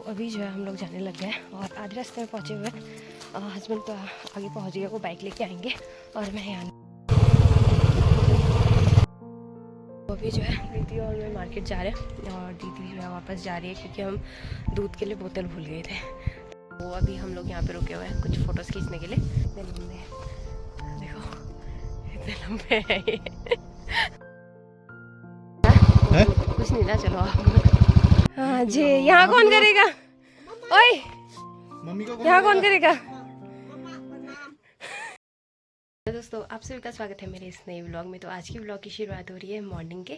अभी जो है हम लोग जाने लग गए और आधे रास्ते में पहुँचे हुए। हस्बैंड तो आगे पहुँच गए, वो बाइक लेके आएंगे और मैं यहाँ। तो अभी जो है दीदी और मैं मार्केट जा रहे हैं और दीदी जो है वापस जा रही है क्योंकि हम दूध के लिए बोतल भूल गए थे। तो अभी हम लोग यहाँ पे रुके हुए हैं कुछ फ़ोटोज़ खींचने के लिए। इतने लंबे हैं, देखो इतने लंबे हैं ये। कुछ नहीं ना, चलो आप। हाँ जी, यहाँ कौन करेगा? ओए मम्मी को यहाँ कौन करेगा? दोस्तों आप सभी का स्वागत है मेरे इस नए व्लॉग में। तो आज की व्लॉग की शुरुआत हो रही है मॉर्निंग के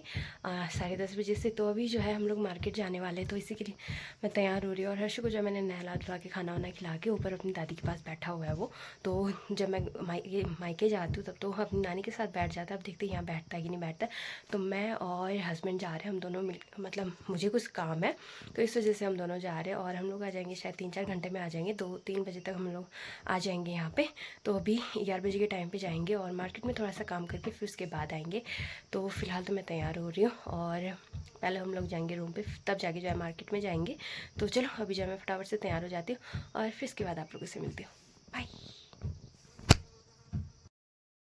10:30 बजे से। तो अभी जो है हम लोग मार्केट जाने वाले हैं, तो इसी के लिए मैं तैयार हो रही हूँ। और हर्षु को जो मैंने नहला धुला के खाना वाना खिला के ऊपर अपनी दादी के पास बैठा हुआ है वो। तो जब मैं मायके जाती हूँ तब तो अपनी नानी के साथ बैठ जाता है। अब देखते हैं यहाँ बैठता है कि नहीं बैठता है। तो मैं और हस्बैंड जा रहे हैं, हम दोनों मिल, मतलब मुझे कुछ काम है तो इस वजह से हम दोनों जा रहे हैं। और हम लोग आ जाएंगे शायद 3-4 घंटे में आ जाएंगे, 2-3 बजे तक हम लोग आ जाएंगे यहाँ पे। तो अभी 11 बजे के टाइम पे जाएंगे और मार्केट में थोड़ा सा काम करके फिर उसके बाद आएंगे। तो फ़िलहाल तो मैं तैयार हो रही हूँ और पहले हम लोग जाएंगे रूम पे, तब जाके जो है मार्केट में जाएंगे। तो चलो अभी जो है मैं फटाफट से तैयार हो जाती हूँ और फिर इसके बाद आप लोगों से मिलती हूँ। बाय।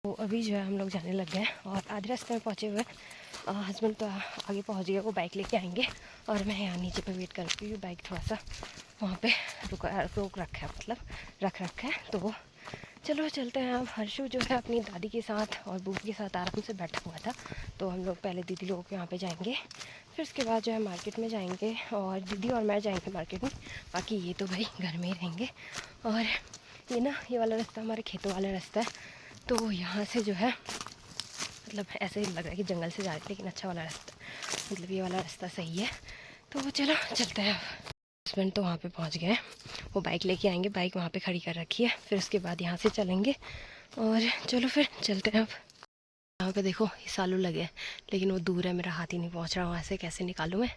तो अभी जो है हम लोग जाने लग गए और आधे रास्ते में पहुँचे हुए। हस्बैंड तो आगे पहुँच गए, वो बाइक लेके आएंगे और मैं यहाँ नीचे पे वेट कर रही हूँ। बाइक थोड़ा सा वहाँ पे रोक रखा है, मतलब रख रखा है। तो चलो चलते हैं। अब हर्षु जो है अपनी दादी के साथ और बूबी के साथ आराम से बैठा हुआ था। तो हम लोग पहले दीदी लोगों के यहाँ पे जाएंगे, फिर उसके बाद जो है मार्केट में जाएंगे और दीदी और मैं जाएंगे मार्केट में। बाकी ये तो भाई घर में ही रहेंगे। और ये ना, ये वाला रास्ता हमारे खेतों वाला रास्ता है। तो यहाँ से जो है मतलब ऐसे ही लग रहा है कि जंगल से जा रहे, लेकिन अच्छा वाला रास्ता, मतलब ये वाला रास्ता सही है। तो चलो चलते हैं। अब हस्बैंड तो वहाँ पे पहुँच गए हैं, वो बाइक लेके आएंगे, बाइक वहाँ पे खड़ी कर रखी है। फिर उसके बाद यहाँ से चलेंगे और चलो फिर चलते हैं। अब यहाँ पे देखो ये सालू लगे हैं, लेकिन वो दूर है, मेरा हाथ ही नहीं पहुँच रहा वहाँ से, कैसे निकालूँ मैं।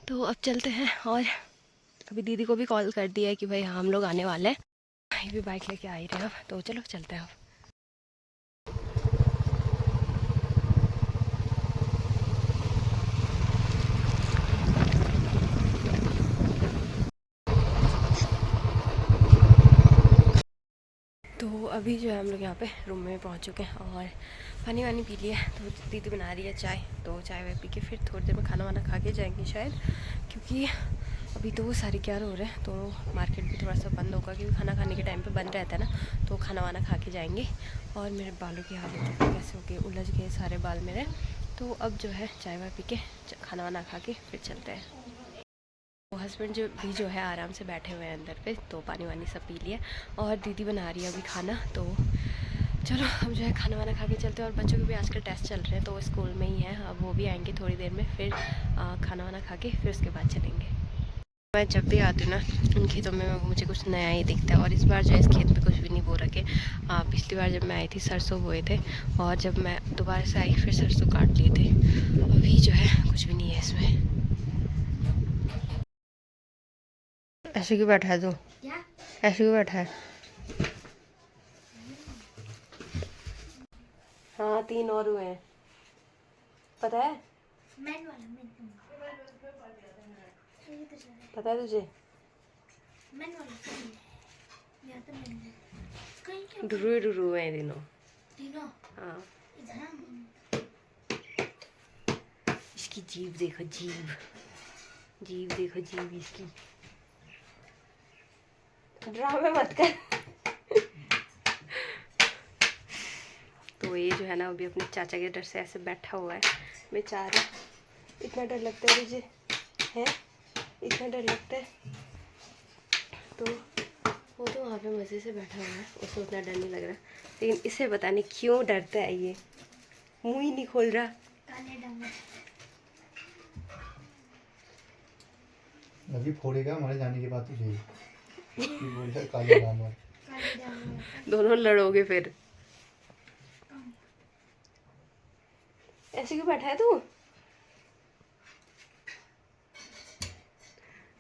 तो अब चलते हैं। और अभी दीदी को भी कॉल कर दिया है कि भाई हाँ हम लोग आने वाले हैं, ये भी बाइक लेके आ ही रहे हैं। अब तो चलो चलते हैं। अब तो अभी जो है हम लोग यहाँ पे रूम में पहुँच चुके हैं और पानी वानी पी लिया। तो दीदी बना रही है चाय, तो चाय वाय पी के फिर थोड़ी देर में खाना वाना खा के जाएंगे शायद, क्योंकि अभी तो वो 11:30 हो रहे हैं। तो मार्केट भी थोड़ा सा बंद होगा क्योंकि खाना खाने के टाइम पे बंद रहता है ना। तो खाना वाना खा के जाएंगे। और मेरे बालों की हालत कैसे हो गई, उलझ गए सारे बाल मेरे। तो अब जो है चाय वाय पी के खाना वाना खा के फिर चलते हैं। तो हस्बैंड जो है आराम से बैठे हुए हैं अंदर पे, तो पानी वानी सब पी लिया और दीदी बना रही है अभी खाना। तो चलो हम जो है खाना वाना खा के चलते हैं। और बच्चों के भी आजकल टेस्ट चल रहे हैं, तो वो स्कूल में ही है, अब वो भी आएंगे थोड़ी देर में। फिर खाना वाना खा के फिर उसके बाद चलेंगे। मैं जब भी आती हूँ ना इन खेतों में, मुझे कुछ नया ही दिखता है। और इस बार जो है इस खेत में कुछ भी नहीं बो रखे। पिछली बार जब मैं आई थी सरसों बोए थे, और जब मैं दोबारा से आई फिर सरसों काट लिए थे। अभी जो है कुछ भी नहीं है इसमें। ऐसे क्यों बैठा है तू? ऐसे क्यों बैठा है? हाँ 3 और हुए हैं, पता है? पता है तुझे? डुरू डुरू है तीनों। हाँ इसकी जीभ देखो, जीभ देखो, जीभ इसकी। ड्रामे मत कर। तो ये जो है ना अभी अपने चाचा के डर से ऐसे बैठा हुआ है बेचारा। इतना डर लगता है तुझे, है? इतना डर लगता है? तो वो तो वहाँ पे मज़े से बैठा हुआ है, उसको उतना डर नहीं लग रहा। लेकिन इसे पता नहीं क्यों डरता है, ये मुँह ही नहीं खोल रहा। अभी फोड़ेगा हमारे जाने के बाद तुझे। बोल काले डामर। दोनों लड़ोगे फिर। ऐसे क्यों बैठा है तू?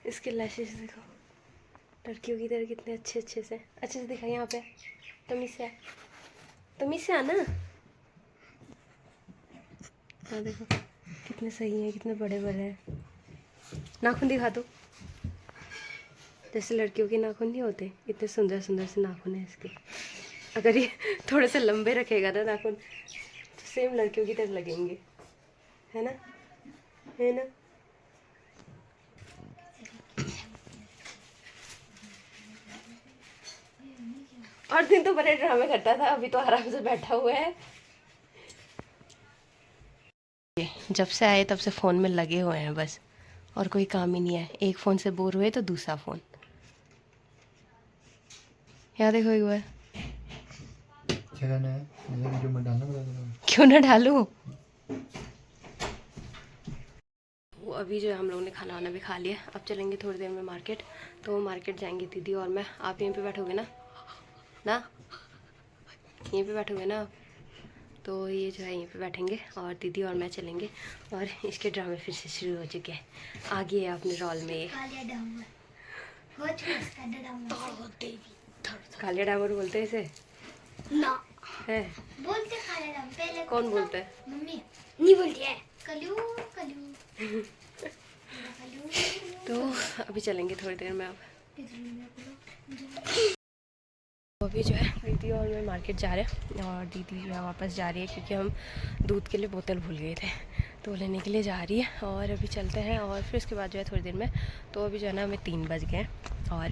इसके लैशेस देखो, लड़कियों की तरह कितने अच्छे से दिखा। यहाँ पे तमीज़ से आना। हाँ देखो कितने सही हैं, कितने बड़े बड़े हैं। नाखून दिखा दो। जैसे लड़कियों के नाखून नहीं होते, इतने सुंदर सुंदर से नाखून है इसके। अगर ये थोड़े से लंबे रखेगा ना नाखून तो सेम लड़कियों की तरह लगेंगे, है ना, है ना। और दिन तो बड़े ड्रामे करता था, अभी तो आराम से बैठा हुआ है। जब से आए तब से फ़ोन में लगे हुए हैं बस, और कोई काम ही नहीं है। एक फ़ोन से बोर हुए तो दूसरा फ़ोन। यहाँ देखो एक बार। क्या करना है, मुझे वीडियो में डालना पड़ेगा। क्यों ना डालूं। वो अभी जो है हम लोगों ने खाना वाना भी खा लिया। अब चलेंगे थोड़ी देर में मार्केट। तो मार्केट जाएंगे दीदी और मैं। आप यहीं पे बैठोगे ना, यहीं पे बैठोगे ना आप? तो ये जो है यहीं पे बैठेंगे और दीदी और मैं चलेंगे। और इसके ड्रामे फिर से शुरू हो चुके हैं। आ गई है अपने रोल में ये। कालिया डाबर बोलते हैं इसे ना है? बोलते खाने नाम पहले कौन बोलता है? मम्मी नहीं बोलती है। कलू कलू कलू। तो अभी चलेंगे थोड़ी देर में। अब तो अभी जो है दीदी और मैं मार्केट जा रहे हैं और दीदी जो है वापस जा रही है क्योंकि हम दूध के लिए बोतल भूल गए थे, तो लेने के लिए जा रही है। और अभी चलते हैं और फिर उसके बाद जो है थोड़ी देर में। तो अभी जो है ना हमें 3 बज गए हैं और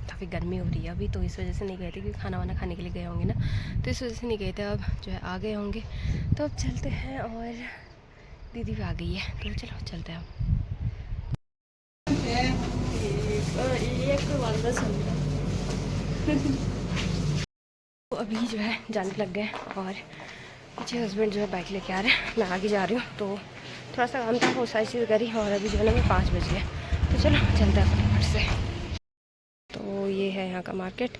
काफ़ी गर्मी हो रही है अभी, तो इस वजह से नहीं गए थे क्योंकि खाना वाना खाने के लिए गए होंगे ना, तो इस वजह से नहीं गए थे। अब जो है आ गए होंगे तो अब चलते हैं। और दीदी भी आ गई है तो चलो चलते हैं तो अभी जो है जाने लग गए और पीछे हस्बैंड जो है बाइक लेके आ रहे हैं, मैं आगे जा रही हूँ। तो थोड़ा सा काम था वो सारी चीज़ करी और अभी जो है ना मैं 5 बज गए, तो चलो चलते हैं फटाफट से। तो ये है यहाँ का मार्केट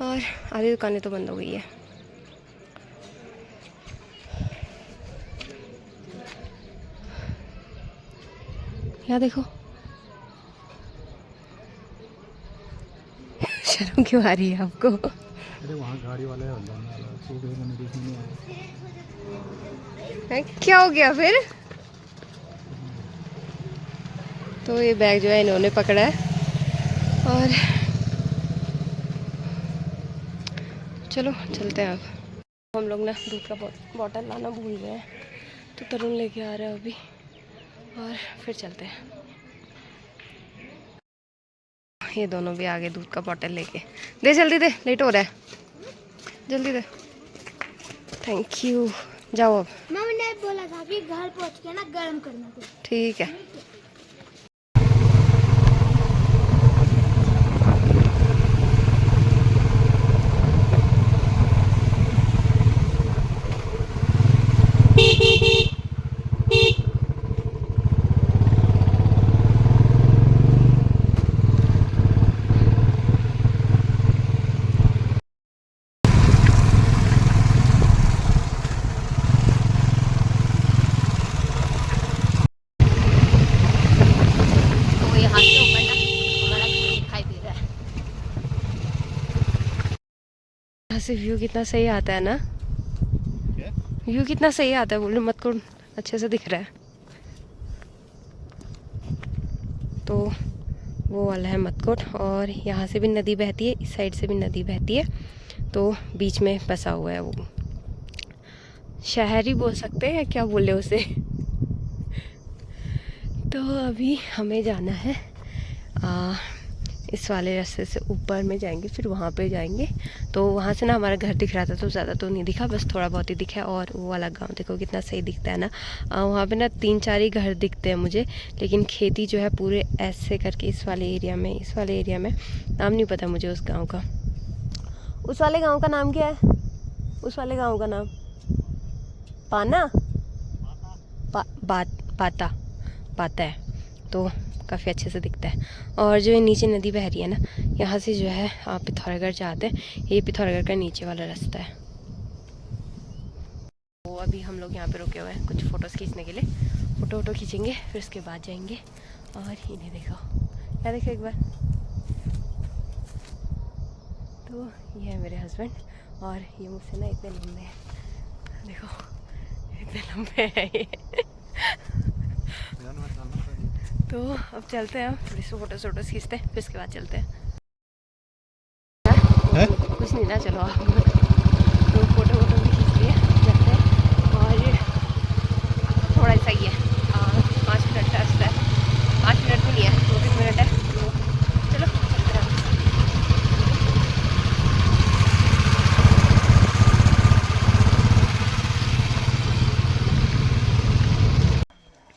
और आधी दुकानें तो बंद हो गई है। यहाँ देखो शर्म क्यों आ रही है आपको? अरे वहाँ गाड़ी वाले क्या हो गया फिर? तो ये बैग जो है इन्होंने पकड़ा है और चलो चलते हैं। अब हम लोग ना दूध का बॉटल लाना भूल गए हैं, तो तरुण लेके आ रहा है अभी और फिर चलते हैं। ये दोनों भी आ गए दूध का बॉटल लेके। दे जल्दी दे, लेट हो रहा है, जल्दी दे। थैंक यू, जाओ अब। मम्मी ने बोला था कि घर पहुंच के ना गर्म करना कुछ। ठीक है। से व्यू कितना सही आता है ना, व्यू कितना सही आता है, बोले मत को अच्छे से दिख रहा है। तो वो वाला है मटकोट और यहाँ से भी नदी बहती है, इस साइड से भी नदी बहती है, तो बीच में बसा हुआ है वो। शहर ही बोल सकते हैं, क्या बोले उसे। तो अभी हमें जाना है इस वाले रास्ते से ऊपर में जाएंगे, फिर वहाँ पे जाएंगे। तो वहाँ से ना हमारा घर दिख रहा था, तो ज़्यादा तो नहीं दिखा, बस थोड़ा बहुत ही दिखा। और वो वाला गांव देखो कितना सही दिखता है ना। वहाँ पे ना 3-4 ही घर दिखते हैं मुझे, लेकिन खेती जो है पूरे ऐसे करके इस वाले एरिया में नाम नहीं पता मुझे उस गाँव का। उस वाले गाँव का नाम क्या है? उस वाले गाँव का नाम पाना पाता है। तो काफ़ी अच्छे से दिखता है। और जो ये नीचे नदी बह रही है ना, यहाँ से जो है आप पिथौरागढ़ जाते हैं, ये पिथौरागढ़ का नीचे वाला रास्ता है। तो अभी हम लोग यहाँ पे रुके हुए हैं कुछ फ़ोटोज़ खींचने के लिए। फ़ोटो खींचेंगे फिर उसके बाद जाएंगे। और इन्हें देखो, क्या देखो एक बार। तो ये है मेरे हस्बैंड और ये मुझसे ना इतने लंबे हैं, देखो इतने लंबे हैं ये। तो अब चलते हैं, हम थोड़ी सी फोटो खींचते हैं, फिर उसके बाद चलते हैं। कुछ नहीं ना, चलो आप तो फोटो भी खींच लिए, चलते हैं। और थोड़ा सा ही है, 5 मिनट का रास्ता है, 5 मिनट भी नहीं है, 2-3 मिनट है, तो चलो चलते हैं।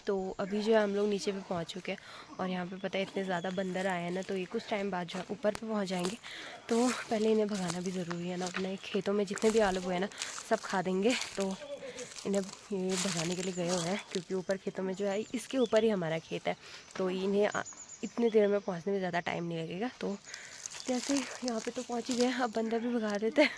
तो अभी जो है हम लोग नीचे पे पहुंच चुके हैं, और यहाँ पे पता है इतने ज़्यादा बंदर आए हैं ना, तो ये कुछ टाइम बाद जो है ऊपर पे पहुंच जाएंगे। तो पहले इन्हें भगाना भी ज़रूरी है ना, अपने खेतों में जितने भी आलू हुए हैं ना सब खा देंगे। तो इन्हें ये भगाने के लिए गए हुए हैं, क्योंकि ऊपर खेतों में जो है, इसके ऊपर ही हमारा खेत है, तो इन्हें इतने देर में पहुँचने में ज़्यादा टाइम नहीं लगेगा। तो जैसे यहाँ पे तो पहुँच ही गए, अब बंदर भी भगा देते हैं।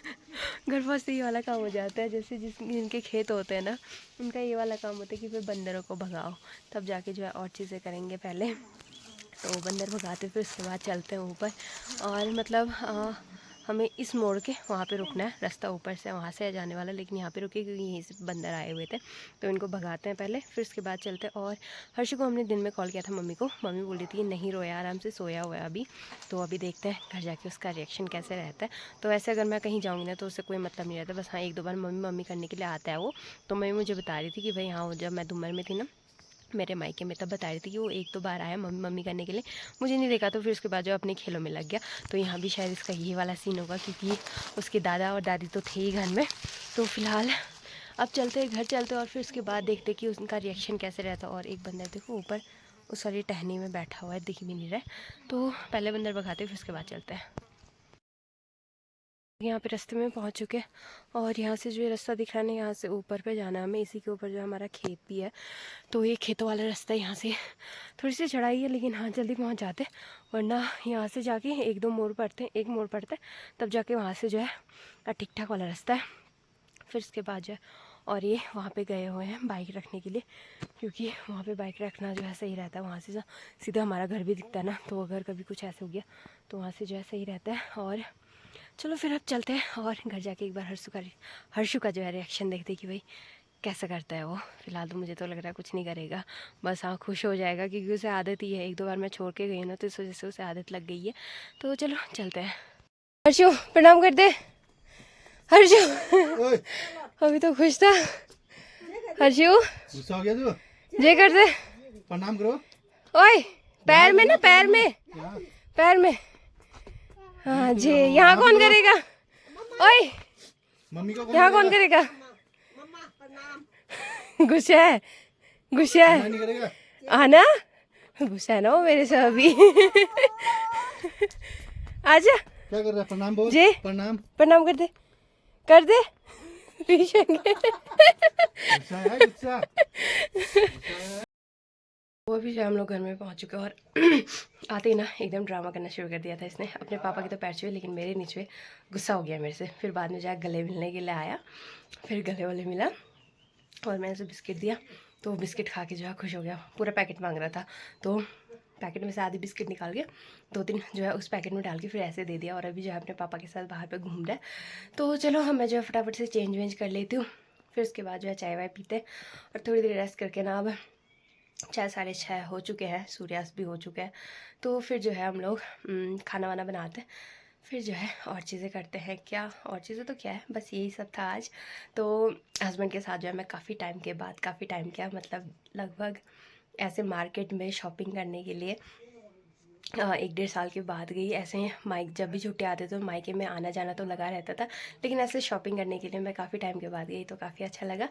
घर पहुँचते ये वाला काम हो जाता है, जैसे जिनके खेत होते हैं ना, उनका ये वाला काम होता है कि फिर बंदरों को भगाओ, तब जाके जो है और चीज़ें करेंगे पहले। तो बंदर भगाते फिर उसके बाद चलते हैं ऊपर। और मतलब हमें इस मोड़ के वहाँ पे रुकना है, रास्ता ऊपर से वहाँ से जाने वाला, लेकिन यहाँ पे रुके क्योंकि यहीं से बंदर आए हुए थे, तो इनको भगाते हैं पहले, फिर उसके बाद चलते हैं। और हर्षु को हमने दिन में कॉल किया था मम्मी को, मम्मी बोल रही थी नहीं रोया, आराम से सोया हुआ है अभी। तो अभी देखते हैं घर जाके उसका रिएक्शन कैसे रहता है। तो ऐसे अगर मैं कहीं जाऊँगी ना तो उससे कोई मतलब नहीं रहता, बस हाँ 1-2 बार मम्मी मम्मी करने के लिए आता है वो। तो मम्मी मुझे बता रही थी कि भाई हाँ, जब मैं दुमर में थी ना, मेरे मायके में, तब बता रही थी कि वो 1-2 बार आया मम्मी मम्मी करने के लिए, मुझे नहीं देखा, तो फिर उसके बाद जो अपने खेलों में लग गया। तो यहाँ भी शायद इसका ये वाला सीन होगा, क्योंकि उसके दादा और दादी तो थे ही घर में। तो फिलहाल अब चलते घर चलते, और फिर उसके बाद देखते कि उनका रिएक्शन कैसे रहता। और एक बंदर देखो ऊपर उस वाली टहनी में बैठा हुआ है, दिख भी नहीं रहा है। तो पहले बंदर भगाते फिर उसके बाद चलते हैं। यहाँ पे रास्ते में पहुँच चुके हैं, और यहाँ से जो ये रास्ता दिख रहा है ना, यहाँ से ऊपर पे जाना है हमें, इसी के ऊपर जो हमारा खेत भी है। तो ये खेतों वाला रास्ता, यहाँ से थोड़ी सी चढ़ाई है, लेकिन हाँ जल्दी पहुँच जाते, वरना यहाँ से जाके 1-2 मोड़ पड़ते हैं, एक मोड़ पड़ता है, तब जाके वहाँ से जो है ठीक ठाक वाला रास्ता है। फिर उसके बाद जो है, और ये वहाँ पे गए हुए हैं बाइक रखने के लिए, क्योंकि वहाँ पे बाइक रखना जो है सही रहता है, वहाँ से सीधा हमारा घर भी दिखता है ना, तो अगर कभी कुछ ऐसे हो गया तो वहाँ से जो है सही रहता है। और चलो फिर अब चलते हैं, और घर जाके एक बार हर्षु का जो है रिएक्शन देखते कि भाई कैसा करता है वो। फिलहाल तो मुझे तो लग रहा है कुछ नहीं करेगा, बस हाँ खुश हो जाएगा, क्योंकि उसे आदत ही है, 1-2 बार मैं छोड़ के गई ना, तो इस वजह से उसे आदत लग गई है। तो चलो चलते हैं। हर्षु प्रणाम कर दे, हर्षु अभी तो खुश था। हर्षु गुस्सा हो गया तू? जे कर दे, प्रणाम करो। ओए पैर में ना, पैर में हाँ जी। यहाँ कौन करेगा? ओए मम्मी को यहाँ कौन करेगा? गुस्सा है, गुस्सा है नहीं करेगा? आना, गुस्सा है ना वो मेरे से अभी। आजा, क्या कर रहा है? प्रणाम बोल। जी प्रणाम। प्रणाम कर दे, कर दे। गुस्सा है, गुस्सा। वो भी जो हम लोग घर में पहुंच चुके हैं, और आते ही ना एकदम ड्रामा करना शुरू कर दिया था इसने। अपने पापा के तो पैर छुए, लेकिन मेरे नीचे गुस्सा हो गया मेरे से। फिर बाद में जाकर गले मिलने के लिए आया, फिर गले वाले मिला, और मैंने उसे बिस्किट दिया, तो बिस्किट खा के जो है खुश हो गया। पूरा पैकेट मांग रहा था, तो पैकेट में से आधी बिस्किट निकाल के 2-3 जो है उस पैकेट में डाल के फिर ऐसे दे दिया। और अभी जो है अपने पापा के साथ बाहर पे घूम रहा है। तो चलो मैं जो है फटाफट से चेंज वेंज कर लेती हूँ, फिर उसके बाद जो है चाय वाय पीते, और थोड़ी देर रेस्ट करके ना, अब 6-6:30 हो चुके हैं, सूर्यास्त भी हो चुका है। तो फिर जो है हम लोग खाना वाना बनाते हैं, फिर जो है और चीज़ें करते हैं। क्या और चीज़ें तो क्या है, बस यही सब था आज। तो हस्बैंड के साथ जो है मैं काफ़ी टाइम के बाद, काफ़ी टाइम क्या मतलब लगभग ऐसे मार्केट में शॉपिंग करने के लिए 1-1.5 साल के बाद गई। ऐसे माइक जब भी छुट्टी आते तो मायके में आना जाना तो लगा रहता था, लेकिन ऐसे शॉपिंग करने के लिए मैं काफ़ी टाइम के बाद गई, तो काफ़ी अच्छा लगा।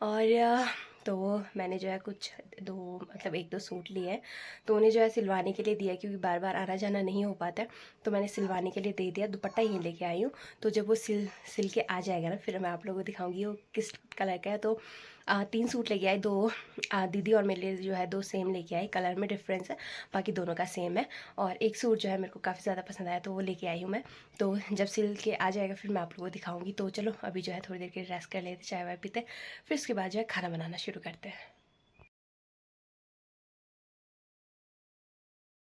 और तो मैंने जो है कुछ 1-2 सूट लिए हैं, तो उन्हें जो है सिलवाने के लिए दिया, क्योंकि बार बार आना जाना नहीं हो पाता है, तो मैंने सिलवाने के लिए दे दिया। दुपट्टा यहीं लेके आई हूँ, तो जब वो सिल के आ जाएगा ना, फिर मैं आप लोगों को दिखाऊंगी वो किस कलर का है। तो 3 सूट लेके आई, 2 दीदी और मेरे लिए जो है 2 सेम लेके आई, कलर में डिफरेंस है, बाकी दोनों का सेम है। और एक सूट जो है मेरे को काफ़ी ज़्यादा पसंद आया, तो वो लेके आई हूँ मैं। तो जब सिल के आ जाएगा फिर मैं आप लोगों को दिखाऊंगी। तो चलो अभी जो है थोड़ी देर के रेस्ट कर लेते, चाय वाय पीते, फिर उसके बाद जो है खाना बनाना शुरू करते हैं।